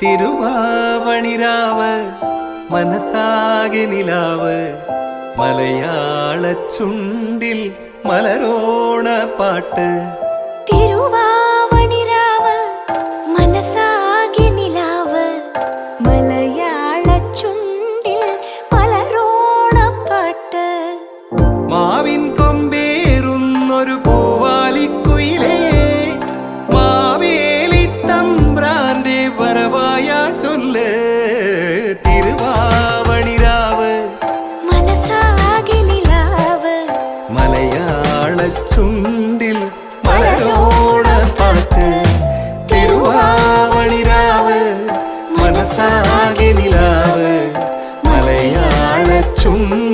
തിരുവാവണിരാവ് മനസാകെ നിലാവ് മലയാള ചുണ്ടിൽ മലരോണ പാട്ട്. തിരുവാവണിരാവ് മനസാകെ നിലാവ് മലയാള ചുണ്ടിൽ മലരോണ പാട്ട്. മാവിൻ കൊമ്പേറുന്നൊരു പൂവാലിക്കുയിലേ മാവേലി തമ്പ്രാന്റെ വരവായാ ചൊല്ല്. തിരുവാവണിരാവ് മനസാകെ നിലാവ് മലയാള ചുണ്ടിൽ മലരോണ പാട്ട്. തിരുവാവണിരാവ് മനസാകെ നിലാവ് മലയാള ചുണ്ടിൽ